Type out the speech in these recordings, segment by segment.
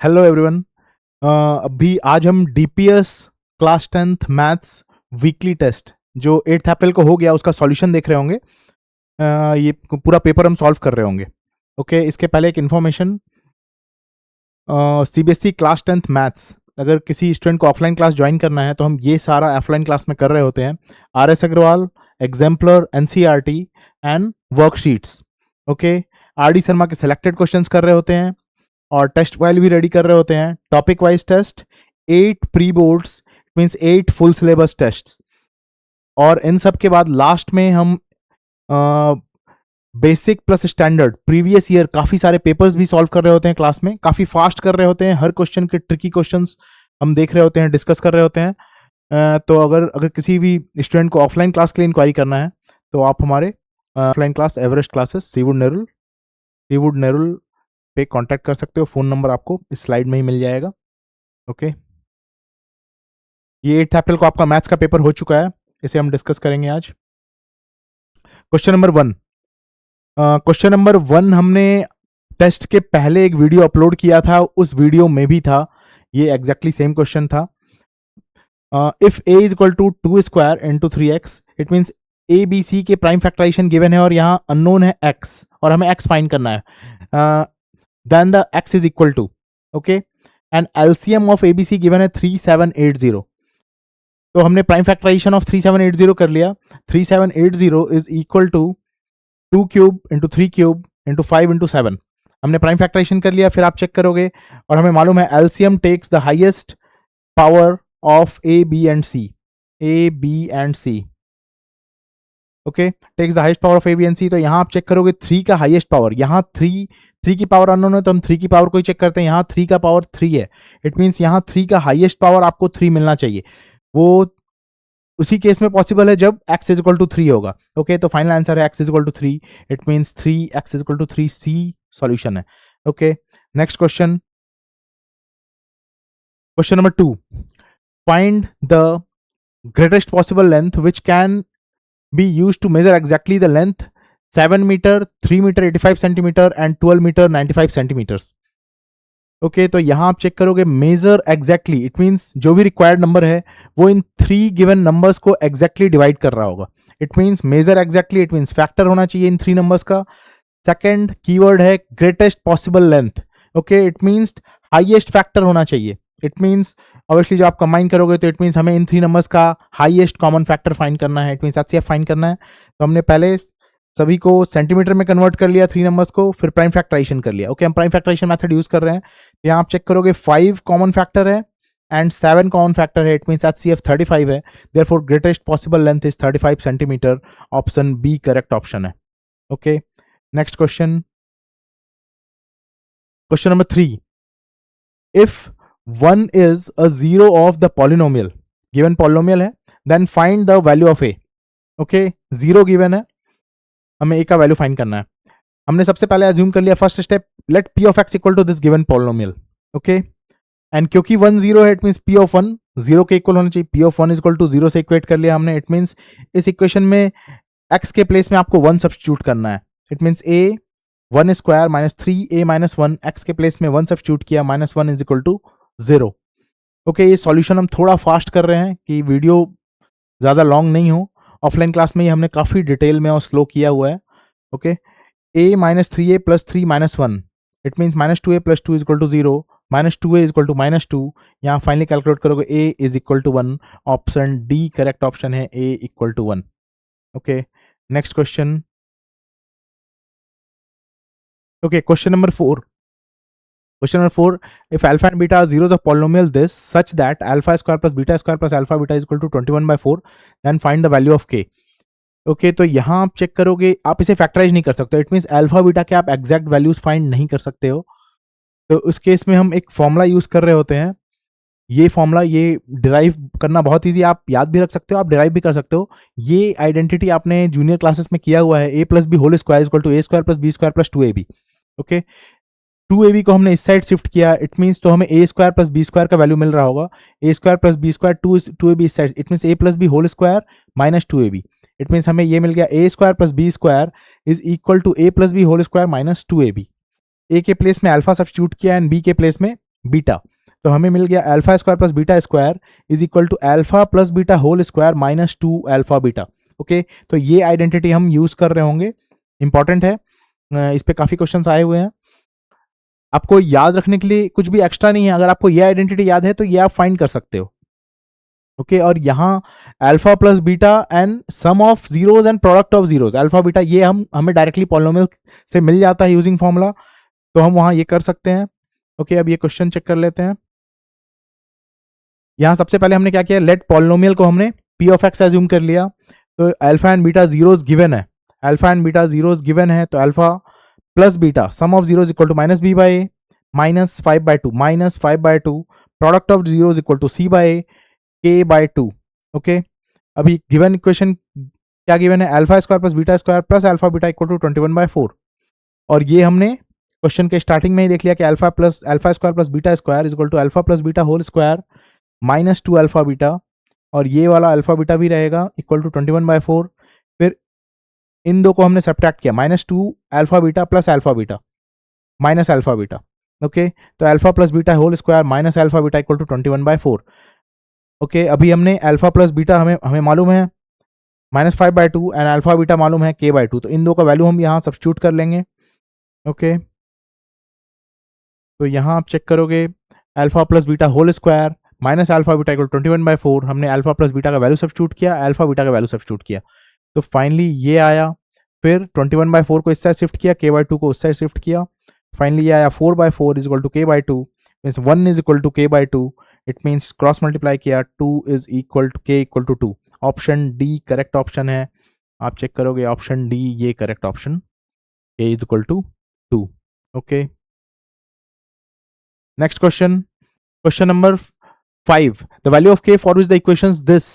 Hello everyone. अभी आज हम DPS class 10th maths weekly test जो 8 अप्रैल को हो गया उसका सॉल्यूशन देख रहे होंगे। ये पूरा पेपर हम सॉल्व कर रहे होंगे। ओके, इसके पहले एक information, CBSE class 10th maths अगर किसी स्टूडेंट को ऑफलाइन क्लास ज्वाइन करना है तो हम ये सारा ऑफलाइन क्लास में कर रहे होते हैं। R S. Agarwal, exemplar, NCERT and worksheets. Okay, R D. Sharma के सिलेक्टेड क्वेश्चंस कर रहे होते हैं और टेस्ट फाइल भी रेडी कर रहे होते हैं। Topic wise test, 8 pre boards means 8 full syllabus test, और इन सब के बाद लास्ट में हम basic plus standard previous year काफी सारे पेपर्स भी सॉल्व कर रहे होते हैं। क्लास में काफी फास्ट कर रहे होते हैं, हर क्वेश्चन के ट्रिकी क्वेश्चंस हम देख रहे होते हैं, डिस्कस कर रहे होते हैं। तो अगर किसी भी स्टूडेंट को ऑफलाइन क्लास के लिए इंक्वायरी करना है तो आप हमारे offline class Everest classes Seawood Nerul पे कांटेक्ट कर सकते हो। फोन नंबर आपको इस स्लाइड में ही मिल जाएगा। ओके, ये 8 अप्रैल को आपका मैथ्स का पेपर हो चुका है, इसे हम डिस्कस करेंगे आज। क्वेश्चन नंबर 1, क्वेश्चन नंबर 1 हमने टेस्ट के पहले एक वीडियो अपलोड किया था, उस वीडियो में भी था, ये एग्जैक्टली सेम क्वेश्चन था। If a is equal to 2 square into 3x, it means A B C के प्राइम फैक्टराइजेशन गिवन है और यहाँ अननोन है x और हमें x फाइंड करना है। then the x is equal to, okay, and LCM of ABC given है 3780। तो हमने प्राइम फैक्टराइजेशन ऑफ 3780 कर लिया। 3780 is equal to 2 cube into 3 cube into 5 into 7। हमने प्राइम फैक्टराइजेशन कर लिया, फिर आप चेक करोगे और हमें मालूम है LCM takes the highest power of A, B and C। Okay, takes the highest power of A, B and C। तो यहाँ आप चेक करोगे 3 का हाईएस्ट पावर, यहाँ 3 की पावर अननोन है तो हम 3 की पावर को ही चेक करते हैं। यहाँ 3 का पावर 3 है, इट मीन्स यहाँ 3 का हाईएस्ट पावर आपको 3 मिलना चाहिए। वो उसी केस में पॉसिबल है जब x इज इक्वल टू 3 होगा। ओके, तो फाइनल आंसर है x is equal to 3, it means 3x is equal to 3, C solution है। Okay, next question, question number 2, find the greatest possible length which can be used to measure exactly the length 7 meter, 3 meter 85 centimeter and 12 meter 95 centimeters। Okay, तो यहां आप check करोगे major exactly, it means जो भी required number है वो इन 3 given numbers को एग्जैक्टली डिवाइड कर रहा होगा। It means measure exactly, it means factor होना चाहिए इन 3 नंबर्स का। सेकंड कीवर्ड है greatest possible length. Okay, it means highest factor होना चाहिए। इट मींस ऑब्वियसली जब आप कंबाइन करोगे तो इट मींस हमें इन 3 नंबर्स का हाईएस्ट कॉमन फैक्टर फाइंड करना है, इट मींस एचसीएफ फाइंड करना है। तो हमने पहले सभी को सेंटीमीटर में कन्वर्ट कर लिया 3 नंबर्स को, फिर प्राइम फैक्टराइजेशन कर लिया। ओके, हम प्राइम फैक्टराइजेशन मेथड यूज कर रहे हैं। यहाँ आप चेक करोगे 5 कॉमन फैक्टर है एंड 7 कॉमन फैक्टर है, इट मींस एचसीएफ 35 है। Therefore greatest possible length is 35 centimetre. Option B correct option है। Okay, next question, question number 3, if 1 is a zero of the polynomial, given polynomial है, then find the value of a। Okay, zero given है, हमें a का value find करना है। हमने सबसे पहले अज्यूम कर लिया first step, let p of x equal to this given polynomial. Okay, and क्योंकि 1 0 है इट मींस p of 1 0 के इक्वल होना चाहिए। p of 1 is equal to 0 से इक्वेट कर लिया हमने। इट मींस इस इक्वेशन में x के प्लेस में आपको 1 सब्स्टिट्यूट करना है। It means a 1 square minus 3a minus 1, x के प्लेस में 1 सब्स्टिट्यूट किया, minus 1 is equal to 0। Okay, ये सॉल्यूशन हम थोड़ा फास्ट कर रहे हैं कि वीडियो ज़्यादा लॉन्ग नहीं हो। ऑफलाइन क्लास में ही हमने काफ़ी डिटेल में और स्लो किया हुआ है। Okay, a minus 3a plus 3 minus 1, it means minus 2a plus 2 is equal to 0, minus 2a is equal to minus 2। यहाँ फाइनली कैलकुलेट करोगे a is equal to 1। Option D correct option है, a equal to 1। Okay, next question, okay, question number 4, Question number 4, if alpha and beta are zeros of polynomial this such that alpha square plus beta square plus alpha beta is equal to 21/4, then find the value of k। Okay, तो यहाँ आप check करोगे, आप इसे factorise नहीं कर सकते। It means alpha beta के आप एग्जैक्ट वैल्यूज फाइंड नहीं कर सकते हो। तो उस केस में हम एक फॉर्मूला यूज कर रहे होते हैं। ये फॉर्मूला ये डिराइव करना बहुत ईजी, आप याद भी रख सकते हो, आप डिराइव भी कर सकते हो। ये आइडेंटिटी आपने जूनियर क्लासेस में किया हुआ है, a plus b whole square equal to a square plus b square plus 2ab। Okay, 2ab को हमने इस साइड शिफ्ट किया, इट मींस तो हमें a square plus b square का वैल्यू मिल रहा होगा। a square plus b square 2ab इस side, it means a plus b whole square minus 2ab। It means हमें ये मिल गया a square plus b square is equal to a plus b whole square minus 2ab। a के place में alpha substitute किया and b के place में beta, तो हमें मिल गया alpha square plus beta square is equal to alpha plus beta whole square minus 2 alpha beta. Okay, तो ये आइडेंटिटी हम यूज कर रहे होंगे, इंपॉर्टेंट है, इस पे काफी क्वेश्चंस आए हुए हैं। आपको याद रखने के लिए कुछ भी एक्स्ट्रा नहीं है, अगर आपको ये आइडेंटिटी याद है तो ये आप फाइंड कर सकते हो। ओके, और यहाँ alpha plus beta and sum of zeros and product of zeros, alpha beta ये हमें डायरेक्टली पॉलिनोमियल से मिल जाता है यूजिंग फॉर्मूला, तो हम वहां ये कर सकते हैं। ओके, अब ये क्वेश्चन चेक कर लेते हैं। यहां सबसे पहले हमने क्या किया, लेट पॉलिनोमियल को हमने पी ऑफ एक्स एज्यूम कर लिया, तो alpha and beta zeros given है, alpha and beta zeros given है, तो alpha plus beta sum of zeros equal to minus B by A minus 5/2 minus 5/2 product of zeros equal to C by A के by 2। Okay, अभी given equation क्या given है, alpha square plus beta square plus alpha beta equal to 21/4, और ये हमने question के starting में ही देख लिया कि alpha square plus beta square is equal to alpha plus beta whole square minus 2 alpha beta, और ये वाला अल्फा बीटा भी रहेगा इक्वल टू 21/4। फिर इन दो को हमने सब्ट्रैक्ट किया, minus 2 alpha beta plus alpha beta minus alpha beta. Okay, तो alpha plus beta whole square minus alpha beta equal to 21/4। Okay, अभी हमने अल्फा प्लस बीटा हमें मालूम है माइनस 5/2 एंड अल्फा बीटा मालूम है k/2, तो इन दो का वैल्यू हम यहाँ सब्स्टिट्यूट कर लेंगे। ओके, तो यहाँ आप चेक करोगे alpha plus beta whole square minus alpha beta equal 21/4, हमने अल्फा प्लस बीटा का वैल्यू सब्स्टिट्यूट किया, अल्फा बीटा का वैल्यू सब्स्टिट्यूट किया, तो फाइनली ये आया। फिर 21/4 को इस साइड शिफ्ट किया, k/2 को उस साइड शिफ्ट किया, फाइनली ये आया 4/4 is equal to k/2, means 1 is equal to k/2, it means cross multiply किया 2 is equal to k equal to 2। Option D correct option है, आप चेक करोगे ऑप्शन डी ये correct option, k is equal to 2। Okay, next question, question number 5, the value of k for which the equations this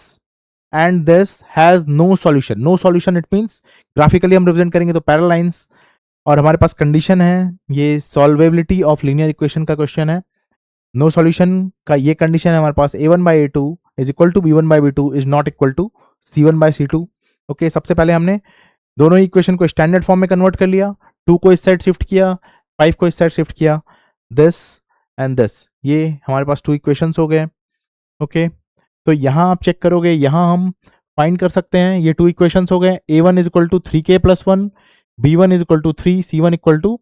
and this has no solution. No solution it means graphically हम represent करेंगे तो parallel lines, और हमारे पास condition है, ये solvability of linear equation का question है। No solution का ये कंडीशन है हमारे पास, a1/a2 is equal to b1/b2 is not equal to c1/c2। Okay, सबसे पहले हमने दोनों इक्वेशन को स्टैंडर्ड फॉर्म में कन्वर्ट कर लिया, 2 को इस साइड शिफ्ट किया, 5 को इस साइड शिफ्ट किया, दिस एंड दिस, ये हमारे पास 2 इक्वेशंस हो गए। ओके, तो यहाँ आप चेक करोगे, यहाँ हम फाइंड कर सकते हैं, ये 2 इक्वेशंस हो गए, a1 is equal to 3k plus 1, b1 is equal to 3, c1 equal to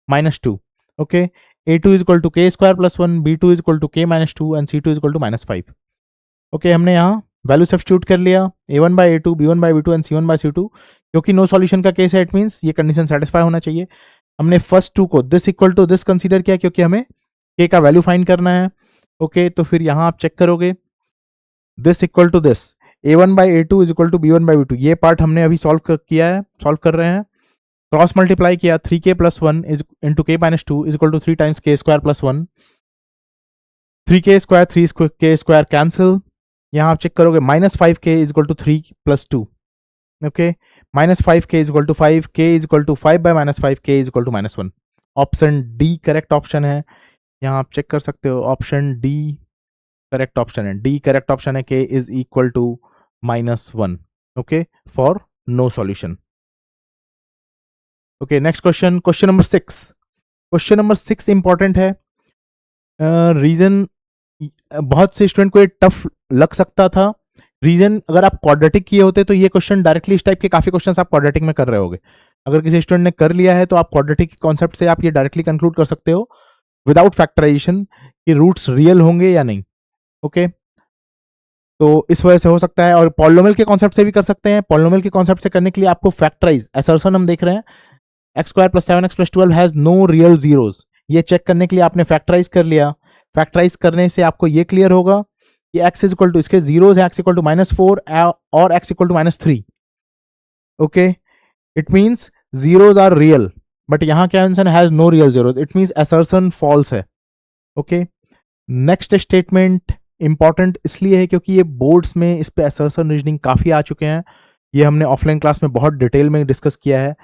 -2। Okay, a2 is equal to k square plus 1, b2 is equal to k -2 and c2 is equal to -5। Okay, हमने यहाँ value substitute कर लिया, a1/a2 b1/b2 and c1/c2, क्योंकि no solution का case है, it means ये condition satisfy होना चाहिए। हमने फर्स्ट 2 को this equal to this consider किया, क्योंकि हमें k का वैल्यू फाइंड करना है। ओके, तो फिर यहाँ आप चेक करोगे, this equal to this, a1/a2 is equal to b1/b2, ये पार्ट हमने अभी सॉल्व कर रहे हैं, क्रॉस मल्टीप्लाई किया, 3k plus 1 is into k -2 is equal to 3 times k square plus 1, 3k square 3k square cancel, यहाँ आप चेक करोगे -5k is equal to 3 plus 2। Okay, -5k is equal to 5, k is equal to 5/-5, k is equal to -1। Option D correct option है, यहाँ आप check कर सकते हो, option D correct option है, डी करेक्ट ऑप्शन है, k is equal to -1। Okay, for no solution. Okay, next question, question number 6। Question number 6 important है, reason बहुत से स्टूडेंट को ये टफ लग सकता था। रीजन अगर आप क्वाड्रेटिक किए होते तो ये क्वेश्चन डायरेक्टली इस टाइप के काफी क्वेश्चंस आप क्वाड्रेटिक में कर रहे होगे। अगर किसी स्टूडेंट ने कर लिया है तो आप क्वाड्रेटिक कॉन्सेप्ट से आप ये डायरेक्टली कंक्लूड कर सकते हो विदाउट फैक्टराइजेशन कि रूट्स रियल होंगे या नहीं। ओके, तो इस वजह से हो सकता है, और पॉलिनोमियल के कॉन्सेप्ट से भी कर सकते हैं। पॉलिनोमियल के कॉन्सेप्ट से करने के लिए आपको फैक्टराइज असर्शन हम देख रहे हैं, x² + 7x + 12 has no real zeros, ये चेक करने के लिए आपने फैक्टराइज कर लिया। फैक्टराइज करने से आपको ये क्लियर होगा कि x इज इक्वल टू, इसके जीरोस है, x इक्वल टू -4 और x equal to -3। Okay, it means zeros are real, but यहां क्या answer has no real zeros, it means assertion false है। ओके, नेक्स्ट स्टेटमेंट इंपॉर्टेंट इसलिए है क्योंकि ये बोर्ड्स में इस पे असर्शन रीजनिंग काफी आ चुके हैं, ये हमने ऑफलाइन क्लास में बहुत डिटेल में डिस्कस किया है,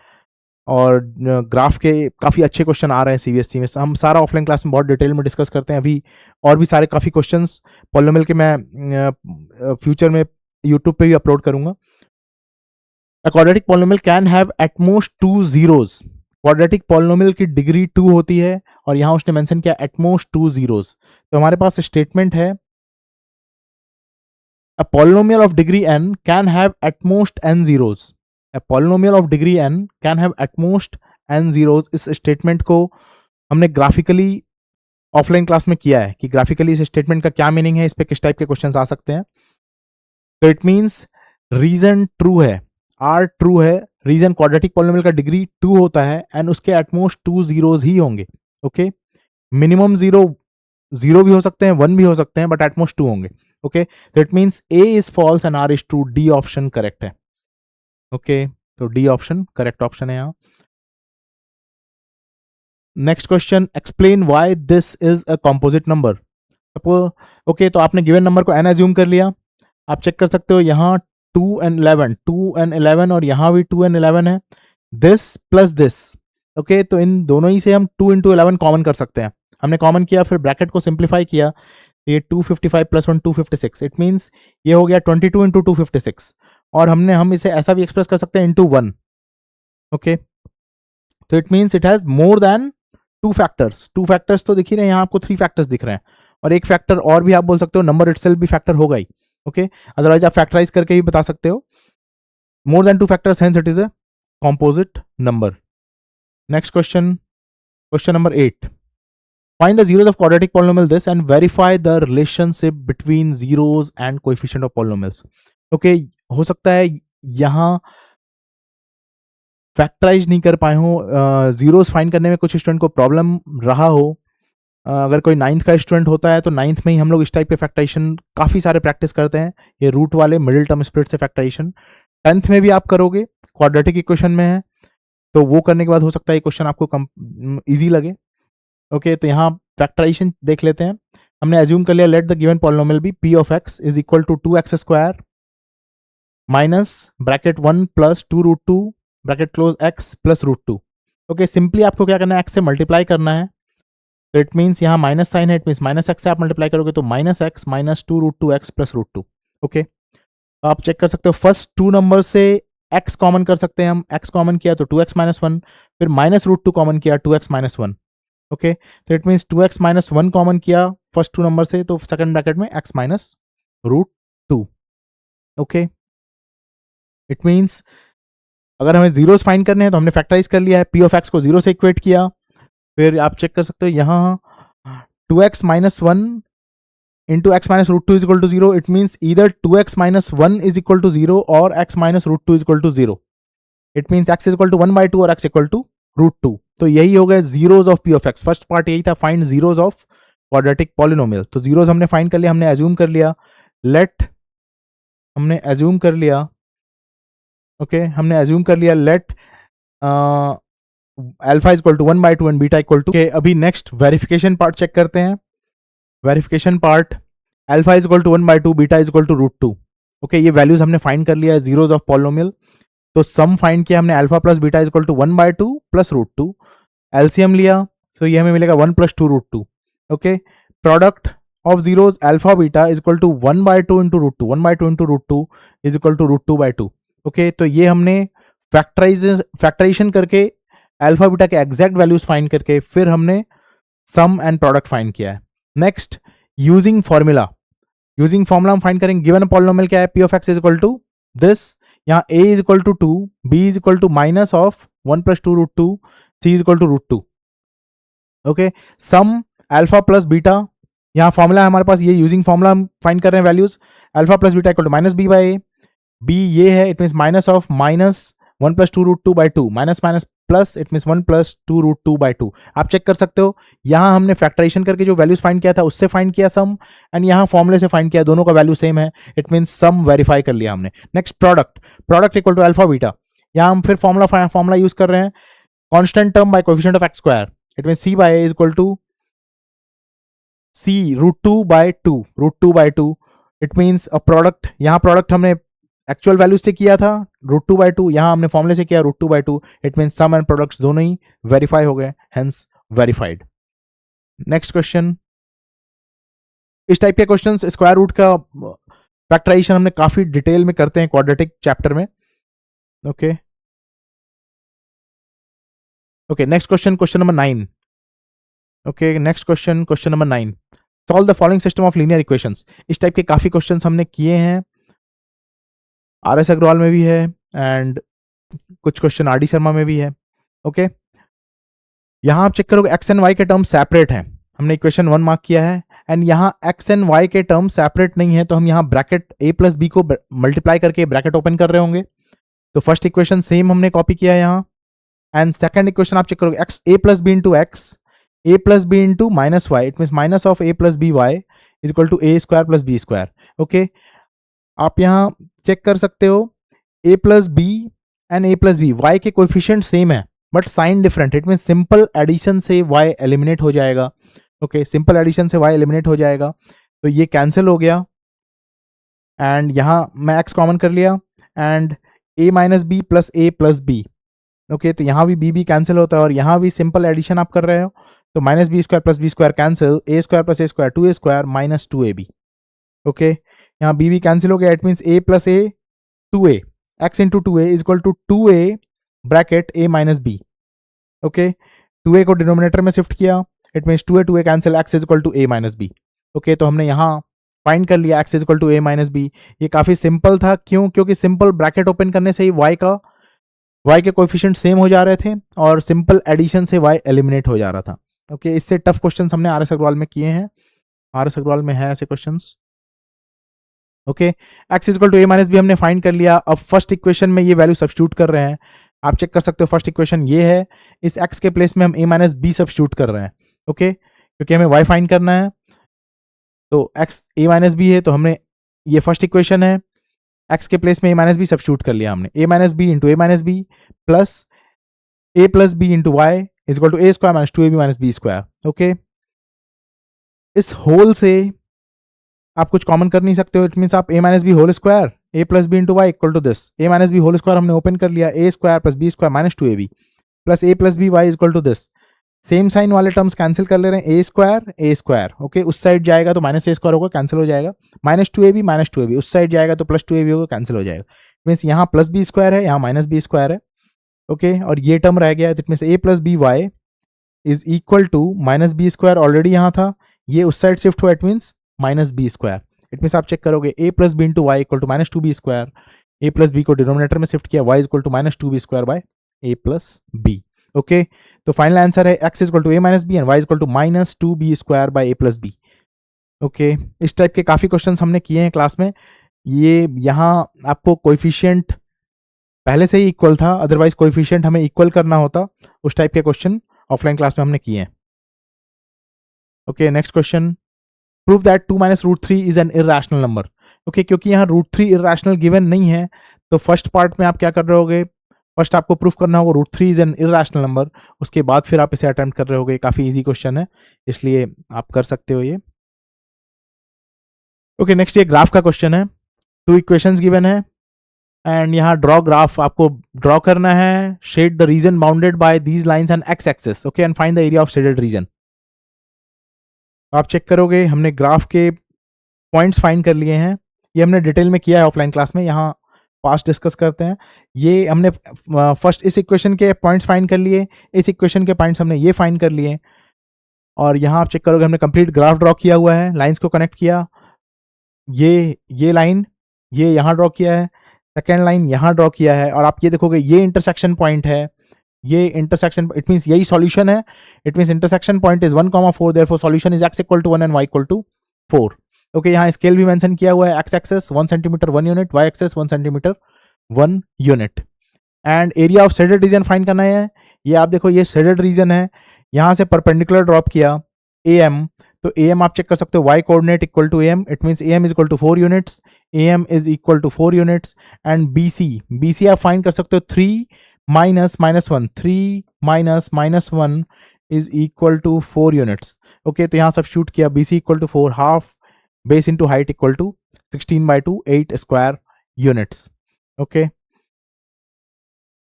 और ग्राफ के काफ़ी अच्छे क्वेश्चन आ रहे हैं सीबीएसई में, हम सारा ऑफलाइन क्लास में बहुत डिटेल में डिस्कस करते हैं। अभी और भी सारे काफ़ी क्वेश्चंस पॉलिनोमियल के मैं फ्यूचर में यूट्यूब पे भी अपलोड करूंगा। A quadratic polynomial can have at most 2 zeros, quadratic polynomial की डिग्री 2 होती है और यहाँ उसने मेंशन किया एटमोस्ट 2 zeros। तो हमारे पास स्टेटमेंट है a polynomial of degree n can have at most n zeros। a polynomial of degree n can have at most n zeros। इस स्टेटमेंट को हमने ग्राफिकली ऑफलाइन क्लास में किया है कि ग्राफिकली इस स्टेटमेंट का क्या मीनिंग है, इस पे किस टाइप के क्वेश्चंस आ सकते हैं। तो इट मींस रीजन ट्रू है, आर ट्रू है, रीजन क्वाड्रेटिक पॉलिनोमियल का डिग्री 2 होता है एंड उसके एटमोस्ट 2 जीरोज ही होंगे। ओके, मिनिमम जीरो भी हो सकते हैं, 1 भी हो सकते हैं, बट एटमोस्ट 2 होंगे। ओके, तो it means A is false and R is true. D option correct है। ओके, तो डी ऑप्शन करेक्ट ऑप्शन है यहाँ। Next question, explain why this is a composite number. Okay, तो आपने गिवन नंबर को एन एज्यूम कर लिया। आप चेक कर सकते हो यहाँ 2 and 11 और यहाँ भी 2 and 11 है, दिस प्लस दिस। ओके, तो इन दोनों ही से हम 2 into 11 कॉमन कर सकते हैं। हमने कॉमन किया, फिर ब्रैकेट को सिंप्लीफाई किया, ये 255 प्लस 1 256। इट मीन्स ये हो गया 22 into 256। और हम इसे ऐसा भी एक्सप्रेस कर सकते हैं इंटू 1। ओके, तो it means it has more than 2 factors. 2 factors तो दिख ही रहे हैं यहाँ, आपको 3 फैक्टर्स दिख रहे हैं, और एक फैक्टर और भी आप बोल सकते हो, नंबर इटसेल्फ भी फैक्टर होगा ही। ओके, अदरवाइज आप फैक्टराइज करके भी बता सकते हो। More than 2 factors, hence it is a composite number। Next question, question number 8, find the zeros of quadratic polynomial this and verify the relationship between zeros and coefficient of polynomials। okay, हो सकता है यहाँ factorise नहीं कर पाए हो, zeros find करने में कुछ स्टूडेंट को प्रॉब्लम रहा हो। अगर कोई 9th का स्टूडेंट होता है तो 9th में ही हम लोग इस टाइप के फैक्टराइजेशन काफ़ी सारे प्रैक्टिस करते हैं, ये रूट वाले मिडिल टर्म स्प्लिट से फैक्टराइजेशन 10th में भी आप करोगे, क्वाड्रेटिक इक्वेशन में है, तो वो करने के बाद हो सकता है ये क्वेश्चन आपको इजी लगे। ओके, तो यहाँ फैक्टराइजेशन देख लेते हैं। हमने एज्यूम कर लिया let the given polynomial be p of x is equal to 2x square minus bracket 1 plus 2 root 2 bracket close x plus root 2। Okay, simply आपको क्या करना है, x से मल्टीप्लाई करना है। तो इट मीन्स यहाँ माइनस साइन है, इट मीन्स माइनस एक्स से आप मल्टीप्लाई करोगे तो minus x minus 2 root 2 x plus root 2। Okay, आप चेक कर सकते हो फर्स्ट 2 नंबर से x कॉमन कर सकते हैं हम, x कॉमन किया तो 2x माइनस 1, फिर माइनस रूट 2 कॉमन किया 2x माइनस 1। ओके, तो it means 2x minus 1 common किया फर्स्ट 2 नंबर से, तो सेकंड ब्रैकेट में x minus root 2। Okay, it means अगर हमें जीरोस फाइंड करने हैं तो हमने फैक्टराइज कर लिया है, p ऑफ x को 0 से इक्वेट किया, फिर आप चेक कर सकते हो यहाँ 2x minus 1 into x minus root 2 is equal to 0, it means either 2x minus 1 is equal to 0 or x minus root 2 is equal to 0। It means x is equal to 1 by 2 और x equal to root 2। तो यही हो गया zeros of p of x। First part यही था, find zeros of quadratic polynomial। तो zeros हमने find कर लिया, हमने एज्यूम कर लिया let, हमने एज्यूम कर लिया ओके, हमने एज्यूम कर लिया let alpha is equal to 1 by 2 and beta equal to. अभी नेक्स्ट वेरिफिकेशन पार्ट चेक करते हैं। Verification part, alpha is equal to 1 by 2, beta is equal to root 2। Okay, ये वैल्यूज हमने फाइंड कर लिया है जीरोस ऑफ पॉलिनोमियल। तो सम find किया हमने, alpha plus beta is equal to 1 by 2 plus root 2। LCM लिया तो ये हमें मिलेगा 1 plus 2 root 2। Okay, product of zeros alpha beta is equal to 1 by 2 into root 2, 1 by 2 into root 2 is equal to root 2 by 2। Okay, तो ये हमने factorisation करके alpha beta के एग्जैक्ट वैल्यूज फाइंड करके फिर हमने सम एंड प्रोडक्ट फाइंड किया है। Next, using formula, using formula हम फाइंड करेंगे। गिवन पॉलिनोमियल क्या है, p of x is equal to this, यहाँ a is equal to 2, b is equal to minus of 1 plus 2 root 2, c is equal to root 2। Okay, sum alpha plus beta, यहाँ formula है हमारे पास, ये using formula हम find कर रहे हैं values. Alpha plus beta equal to minus b by a, b ये है, it means minus of minus 1 plus 2 root 2 by 2, minus minus plus, it means 1 plus 2 root 2 by 2। आप चेक कर सकते हो, यहाँ हमने फैक्टराइजेशन करके जो वैल्यूज फाइंड किया था उससे फाइंड किया सम, एंड यहाँ फॉर्मूले से फाइंड किया, दोनों का वैल्यू सेम है, इट मीन्स सम वेरीफाई कर लिया हमने। Next, product, product equal to alpha beta, यहाँ हम फिर फॉर्मूला यूज कर रहे हैं, constant term by coefficient of x square, it means c by a is equal to c root 2 by 2, root 2 by 2। It means a product, यहाँ product हमने actual values से किया था रूट 2 बाई 2, यहाँ हमने फॉर्मूले से किया root 2 by 2। It mean sum and products दोनों ही वेरीफाई हो गए, हेंस वेरीफाइड। नेक्स्ट क्वेश्चन, इस टाइप के क्वेश्चंस स्क्वायर रूट का फैक्टराइजेशन हमने काफी डिटेल में करते हैं क्वाड्रेटिक चैप्टर में। Okay okay, next question, question number 9। Okay, next question, question number 9, solve the following system of linear equations. इस टाइप के काफी क्वेश्चंस हमने किए हैं, RS अग्रवाल में भी है एंड कुछ क्वेश्चन RD शर्मा में भी है। ओके, यहां आप चेक करोगे एक्स एंड वाई के टर्म सेपरेट हैं, हमने इक्वेशन 1 मार्क किया है, एंड यहाँ एक्स एंड वाई के टर्म सेपरेट नहीं है, तो हम यहाँ ब्रैकेट a प्लस बी को मल्टीप्लाई करके ब्रैकेट ओपन कर रहे होंगे। तो फर्स्ट इक्वेशन सेम हमने कॉपी किया है यहाँ, एंड सेकंड इक्वेशन आप चेक करोगे x a plus b into x, a plus b into minus y, it mean minus of a plus b y is equal to a square plus b square. Okay, आप यहाँ check कर सकते हो a plus b and a plus b, y के coefficient same है but sign different, it mean simple addition से y eliminate हो जाएगा। ओके, सिंपल एडिशन से y एलिमिनेट हो जाएगा, तो ये कैंसिल हो गया, एंड यहाँ मैं x कॉमन कर लिया, and a minus b plus a plus b. Okay, तो यहाँ भी b कैंसिल होता है, और यहाँ भी सिंपल एडिशन आप कर रहे हो, तो minus b square plus b square cancel, a square plus a square 2a square minus 2ab। Okay, यहाँ b कैंसिल हो गया, it means a plus a 2a, x into 2a is equal to 2a bracket a minus b। Okay, 2a को denominator में shift किया, it means 2a cancel, x is equal to a minus b। Okay, तो हमने यहाँ find कर लिया x is equal to a minus b। ये काफी सिंपल था, क्यों? क्योंकि सिंपल ब्रैकेट ओपन करने से ही y के कोएफिशिएंट सेम हो जा रहे थे, और सिंपल एडिशन से y एलिमिनेट हो जा रहा था। ओके, इससे टफ क्वेश्चंस हमने RS अग्रवाल में किए हैं, RS अग्रवाल में है ऐसे questions. Okay, x is equal to a minus b हमने फाइंड कर लिया। अब फर्स्ट इक्वेशन में ये वैल्यू सब्स्टिट्यूट कर रहे हैं, आप चेक कर सकते हो, फर्स्ट इक्वेशन ये है, इस x के प्लेस में हम a माइनस बी सब्स्टिट्यूट कर रहे हैं। ओके, क्योंकि हमें y फाइंड करना है, तो x a माइनस बी है, तो हमने ये फर्स्ट इक्वेशन है, x के प्लेस में a माइनस बी सब्स्टिट्यूट कर लिया हमने, a minus b into a minus b plus a plus b into y is equal to a square minus 2ab minus b square. Okay, इस whole से आप कुछ common कर नहीं सकते हो, इट मीन्स आप a minus b whole square a plus b into y equal to this, a minus b whole square हमने ओपन कर लिया, a square plus b square minus 2ab plus a plus b y is equal to this. Same sign वाले terms cancel कर ले रहे हैं, a square. Okay, उस side जाएगा तो माइनस a स्क्वायर होगा, कैंसिल हो जाएगा, माइनस 2ab, उस साइड जाएगा तो प्लस 2ab होगा, कैंसिल हो जाएगा। मीन्स यहाँ प्लस बी स्क्वायर है, यहाँ माइनस बी स्क्वायर है। ओके, और ये टर्म रह गया, it means a plus b y is equal to minus b square, already यहाँ था, ये उस साइड शिफ्ट हुआ, it means minus b square. It means आप चेक करोगे a plus b into y equal to minus 2b square, a plus b को denominator में shift किया, y equal to minus 2b square by a plus b. Okay, तो final answer है x equal to a minus b and y equal to minus 2b square by a plus b. Okay, इस type के काफी questions हमने किए हैं class में। ये यहाँ आपको कोएफिशिएंट पहले से ही इक्वल था, अदरवाइज कोएफिशिएंट हमें इक्वल करना होता, उस टाइप के क्वेश्चन ऑफलाइन क्लास में हमने किए हैं। Okay, next question, prove that 2 minus root 3 is an irrational number. Okay, क्योंकि यहाँ रूट 3 इरैशनल गिवन नहीं है, तो फर्स्ट पार्ट में आप क्या कर रहे होगे, फर्स्ट आपको प्रूफ करना होगा root 3 is an irrational number, उसके बाद फिर आप इसे अटेम्प्ट कर रहे होगे। काफी इजी क्वेश्चन है, इसलिए आप कर सकते हो ये। ओके, नेक्स्ट ये ग्राफ का क्वेश्चन है, 2 इक्वेशंस गिवन है, एंड यहाँ ड्रॉ ग्राफ आपको ड्रॉ करना है, shade the region bounded by these lines and x axis. Okay, and find the area of shaded region. आप चेक करोगे, हमने ग्राफ के पॉइंट्स फाइंड कर लिए हैं, ये हमने डिटेल में किया है ऑफलाइन क्लास में, यहाँ फास्ट डिस्कस करते हैं। ये हमने फर्स्ट इस इक्वेशन के पॉइंट्स फाइंड कर लिए, इस इक्वेशन के पॉइंट्स हमने ये फाइंड कर लिए, और यहाँ आप चेक करोगे हमने कंप्लीट ग्राफ ड्रॉ किया हुआ है, लाइंस को कनेक्ट किया, ये लाइन ये यहाँ ड्रॉ किया है, सेकेंड लाइन यहाँ ड्रॉ किया है, और आप ये देखोगे ये इंटरसेक्शन पॉइंट है, ये इंटरसेक्शन, इट मीन्स यही सॉल्यूशन है, it means intersection point is 1,4, therefore solution is x equal to 1 and y equal to 4। Okay, यहाँ स्केल भी मेंशन किया हुआ है, x axis 1 centimetre 1 unit, y axis 1 centimetre 1 unit, and area of shaded region find करना है। ये आप देखो, ये शेडेड रीजन है, यहाँ से परपेंडिकुलर ड्रॉप किया am, तो am आप चेक कर सकते हो, y coordinate equal to am, it means am is equal to 4 units, am is equal to 4 units, and bc आप फाइंड कर सकते हो 3 minus -1, 3 minus -1 is equal to 4 units. Okay, तो यहाँ सब्स्टिट्यूट किया, bc equal to 4, half base into height equal to 16/2, 8 square units. Okay,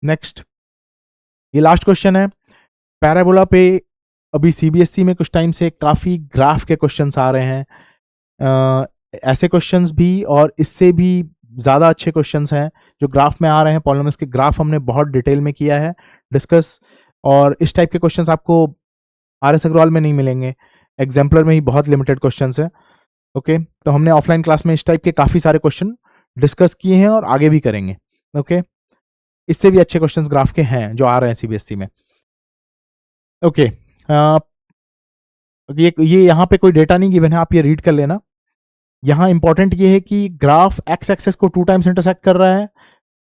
next ये last question है, parabola पे अभी सीबीएसई में कुछ टाइम से काफी ग्राफ के क्वेश्चंस आ रहे हैं, ऐसे क्वेश्चंस भी और इससे भी ज्यादा अच्छे क्वेश्चंस हैं जो ग्राफ में आ रहे हैं। पॉलिनोमियल्स के ग्राफ हमने बहुत डिटेल में किया है डिस्कस, और इस टाइप के क्वेश्चंस आपको RS अग्रवाल में नहीं मिलेंगे, एग्जाम्पलर में ही बहुत लिमिटेड क्वेश्चन है। ओके, तो हमने ऑफलाइन क्लास में इस टाइप के काफ़ी सारे क्वेश्चन डिस्कस किए हैं और आगे भी करेंगे। ओके, इससे भी अच्छे क्वेश्चंस ग्राफ के हैं जो आ रहे हैं CBSE में। ओके, ये यहाँ पे कोई डेटा नहीं गिवन है, आप ये रीड कर लेना। यहाँ इंपॉर्टेंट ये है कि ग्राफ एक्स एक्सेस को 2 टाइम्स इंटरसेक्ट कर रहा है,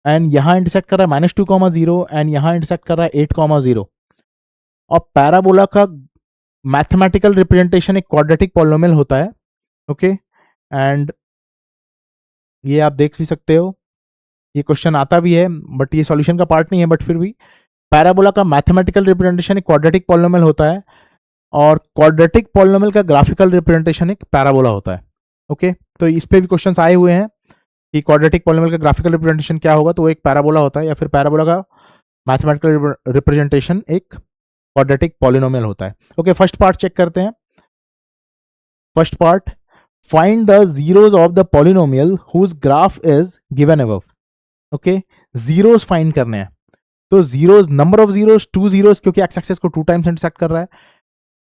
एंड यहाँ इंटरसेक्ट कर रहा है -2,0 एंड यहाँ इंटरसेक्ट कर रहा है 8,0। और पैराबोला का मैथमेटिकल रिप्रेजेंटेशन एक क्वाड्रेटिक पॉलिनोमियल होता है। ओके, एंड ये आप देख भी सकते हो, ये क्वेश्चन आता भी है बट ये सॉल्यूशन का पार्ट नहीं है, बट फिर भी पैराबोला का मैथमेटिकल रिप्रेजेंटेशन एक क्वाड्रेटिक पॉलिनोमियल होता है और क्वाड्रेटिक पॉलिनोमियल का ग्राफिकल रिप्रेजेंटेशन एक पैराबोला होता है। ओके, तो इस पे भी क्वेश्चंस आए हुए हैं कि क्वाड्रेटिक पॉलिनोमियल का ग्राफिकल रिप्रेजेंटेशन क्या होगा, तो वो एक पैराबोला होता है, या फिर पैराबोला का मैथमेटिकल रिप्रेजेंटेशन एक क्वाड्रेटिक पॉलिनोमियल होता है। ओके, फर्स्ट पार्ट चेक करते हैं। First part, find the zeros of the polynomial whose graph is given above. Okay, zeros find करने हैं, तो zeros, number of zeros 2 zeros, क्योंकि एक्स एक्सेस को 2 टाइम्स इंटरसेक्ट कर रहा है।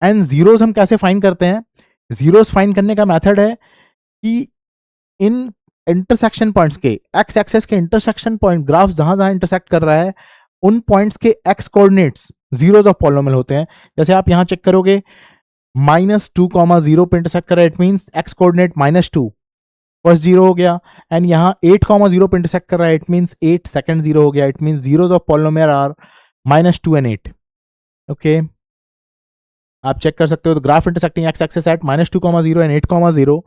एंड जीरोस हम कैसे फाइंड करते हैं? जीरोस फाइंड करने का मेथड है कि इन इंटरसेक्शन पॉइंट्स के, एक्स एक्सेस के इंटरसेक्शन पॉइंट, ग्राफ जहां जहां इंटरसेक्ट कर रहा है उन पॉइंट्स के x coordinates zeros of polynomial होते हैं। जैसे आप यहां चेक करोगे, -2,0 पे इंटरसेक्ट कर रहा है, it means x coordinate -2, first zero हो गया। एंड यहाँ 8,0 पे इंटरसेक्ट कर रहा है, इट मींस 8 सेकंड जीरो हो गया। It means zeros of polynomial are -2 and 8। Okay, आप चेक कर सकते हो, तो graph intersecting x axis at -2,0 and 8,0,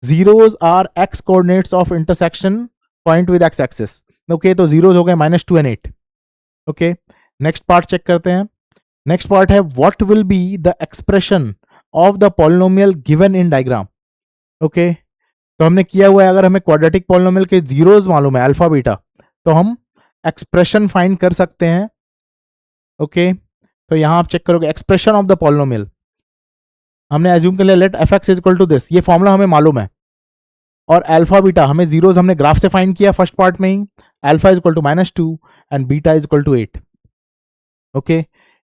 zeros are x coordinates of intersection point with x axis. Okay, तो जीरोस हो गए -2 and 8। Okay, next part check करते हैं। नेक्स्ट पार्ट है, what will be the expression of the polynomial given in diagram. Okay, तो हमने किया हुआ है, अगर हमें क्वाड्रेटिक पॉलिनोमियल के जीरोस मालूम है अल्फा बीटा, तो हम एक्सप्रेशन फाइंड कर सकते हैं। ओके, तो यहां आप चेक करोगे, एक्सप्रेशन ऑफ द पॉलिनोमियल हमने एज्यूम कर लिया, let F X is equal to this, ये फॉर्मूला हमें मालूम है। और अल्फा बीटा हमें जीरोस हमने ग्राफ से फाइंड किया फर्स्ट पार्ट में ही, alpha is equal to -2 and beta is equal to 8। Okay,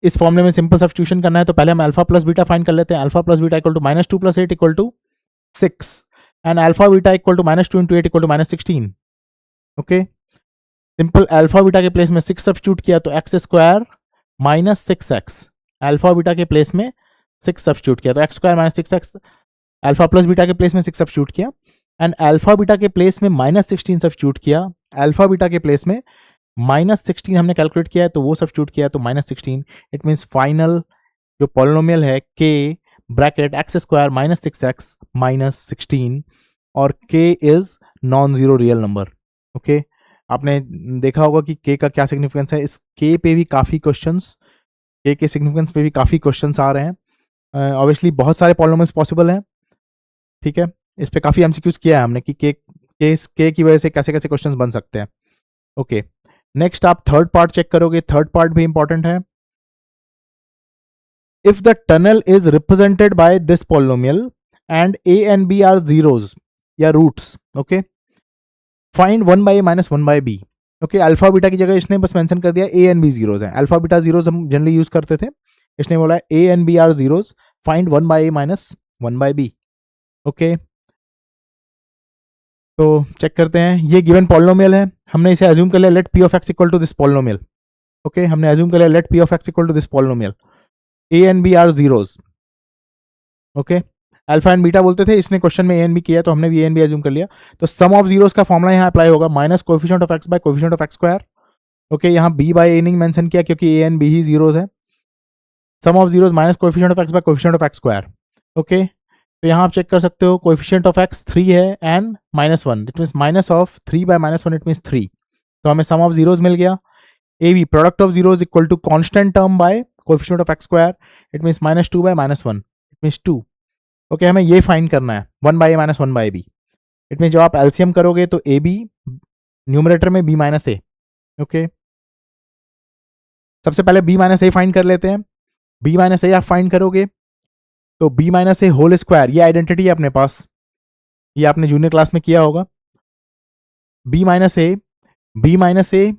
इस फॉर्मूले में सिंपल सब्स्टिट्यूशन करना है, तो पहले हम अल्फा प्लस बीटा फाइंड कर लेते हैं। Alpha plus beta equal to -2 + 8 equal to 6 and alpha beta equal to -2 × 8 equal to -16। Okay, simple alpha beta के प्लेस में 6 सब्स्टिट्यूट किया तो x² -6x, अल्फा बीटा के प्लेस में 6 सब्स्टिट्यूट किया तो x² -6x, alpha plus beta के place में 6 सब्स्टिट्यूट किया एंड अल्फा बीटा के प्लेस में -16 सब्स्टिट्यूट किया। अल्फा बीटा के प्लेस में -16 हमने कैलकुलेट किया है, तो वो सब्स्टिट्यूट किया तो -16। इट मींस फाइनल जो पॉलिनोमियल है k ब्रैकेट x² -6x -16, और k is non zero real number. Okay, आपने देखा होगा कि k का क्या सिग्निफिकेंस है, इस k पे भी काफ़ी क्वेश्चंस, k के सिग्निफिकेंस पे भी काफ़ी क्वेश्चंस आ रहे हैं। ऑब्वियसली बहुत सारे पॉलिनोमियल्स पॉसिबल हैं, ठीक है, इस पे काफ़ी एमसीक्यूज किया है हमने कि k की वजह से कैसे कैसे क्वेश्चंस बन सकते हैं। ओके, नेक्स्ट आप थर्ड पार्ट चेक करोगे, थर्ड पार्ट भी इंपॉर्टेंट है। If the tunnel is represented by this polynomial and a and b are zeros या roots, okay, find 1/a - 1/b। Okay, alpha beta की जगह इसने बस मेंशन कर दिया a and b जीरोस हैं। अल्फा बीटा जीरोस हम जनरली यूज करते थे, इसने बोला a and b are zeros, find 1/a - 1/b। Okay, तो चेक करते हैं, ये गिवन पॉलिनोमियल है, हमने इसे एज्यूम कर लिया, let p of x equal to this polynomial. Okay, हमने एज्यूम कर लिया, let p of x equal to this polynomial, a and b are zeros. Okay, alpha and beta बोलते थे, इसने क्वेश्चन में a and b किया तो हमने भी a and b एज्यूम कर लिया। तो सम ऑफ जीरोस का फॉर्मुला यहाँ अप्लाई होगा, minus coefficient of x by coefficient of x²। Okay, यहाँ b बाय a नहीं मेंशन किया क्योंकि a and b ही जीरोस है। Sum of zeros minus coefficient of x by coefficient of x²। Okay, तो यहाँ आप चेक कर सकते हो, कोएफिशिएंट ऑफ x 3 है and -1, it means minus of 3 by -1, it means 3। तो हमें सम ऑफ जीरोस मिल गया। A b, product of zeros equal to constant term by coefficient of x², it means -2 by -1, it means 2। Okay, हमें ये find करना है 1/a - 1/b। It means जब आप एलसीएम करोगे तो ए बी न्यूमरेटर में b - a। ओके, सबसे पहले b - a फाइंड कर लेते हैं। b - a आप फाइंड करोगे तो b - a होल स्क्वायर, ये आइडेंटिटी है अपने पास, ये आपने जूनियर क्लास में किया होगा। b - a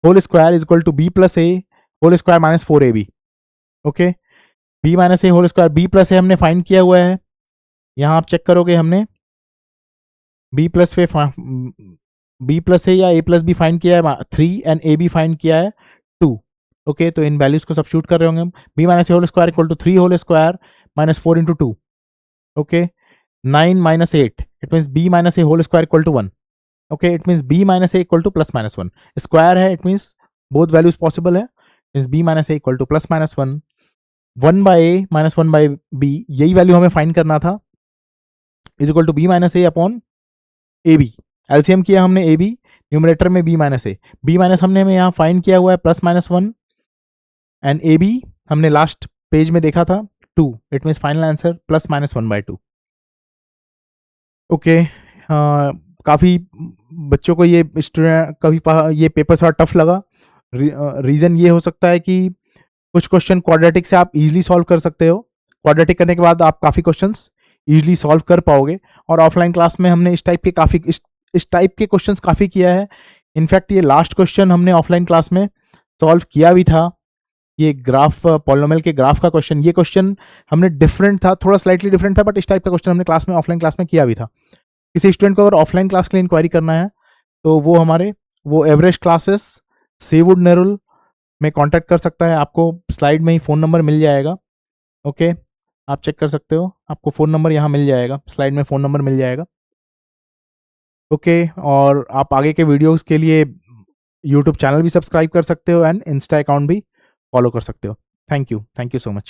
whole square is equal to b + a whole square -4ab। Okay, B minus A whole square, B plus A हमने फाइंड किया हुआ है, यहाँ आप चेक करोगे हमने बी प्लस ए या ए प्लस बी फाइंड किया है 3 एंड ए बी फाइंड किया है 2। ओके, तो इन वैल्यूज को सब्स्टिट्यूट कर रहे होंगे हम। B minus A whole square equal to 3 whole square minus 4 into 2। Okay, 9 minus 8, it means B minus A whole square equal to 1। Okay, it means B minus A equal to plus minus 1, square है, it means both values possible है, means B minus A equal to plus minus 1, 1 by A minus 1 by B, यही value हमें find करना था, is equal to b minus a upon a b. LCM किया हमने a b, numerator में b minus a, b minus हमने यहाँ find किया हुआ है plus minus 1 and a b हमने लास्ट पेज में देखा था 2, it means final answer plus minus 1 by 2। Okay, काफ़ी बच्चों को ये ये पेपर थोड़ा टफ लगा। रीज़न ये हो सकता है कि कुछ क्वेश्चन क्वाड्रेटिक से आप इजीली सॉल्व कर सकते हो, क्वाड्रेटिक करने के बाद आप काफ़ी क्वेश्चंस इजीली सॉल्व कर पाओगे, और ऑफलाइन क्लास में हमने इस टाइप के क्वेश्चंस काफ़ी किया है। इनफैक्ट ये लास्ट क्वेश्चन हमने ऑफलाइन क्लास में सॉल्व किया भी था, ये ग्राफ पॉलिनोमियल के ग्राफ का क्वेश्चन, ये क्वेश्चन हमने डिफरेंट था, थोड़ा स्लाइटली डिफरेंट था, बट इस टाइप का क्वेश्चन हमने क्लास में ऑफलाइन क्लास में किया भी था। किसी स्टूडेंट को अगर ऑफलाइन क्लास के लिए इंक्वायरी करना है तो वो एवरेज क्लासेस सेवुड नेरुल में कांटेक्ट कर सकता है, आपको स्लाइड में ही फ़ोन नंबर मिल जाएगा। ओके, आप चेक कर सकते हो, आपको फ़ोन नंबर यहाँ मिल जाएगा, स्लाइड में फ़ोन नंबर मिल जाएगा। ओके, और आप आगे के वीडियोस के लिए यूट्यूब चैनल भी सब्सक्राइब कर सकते हो एंड इंस्टा अकाउंट भी फॉलो कर सकते हो। Thank you so much.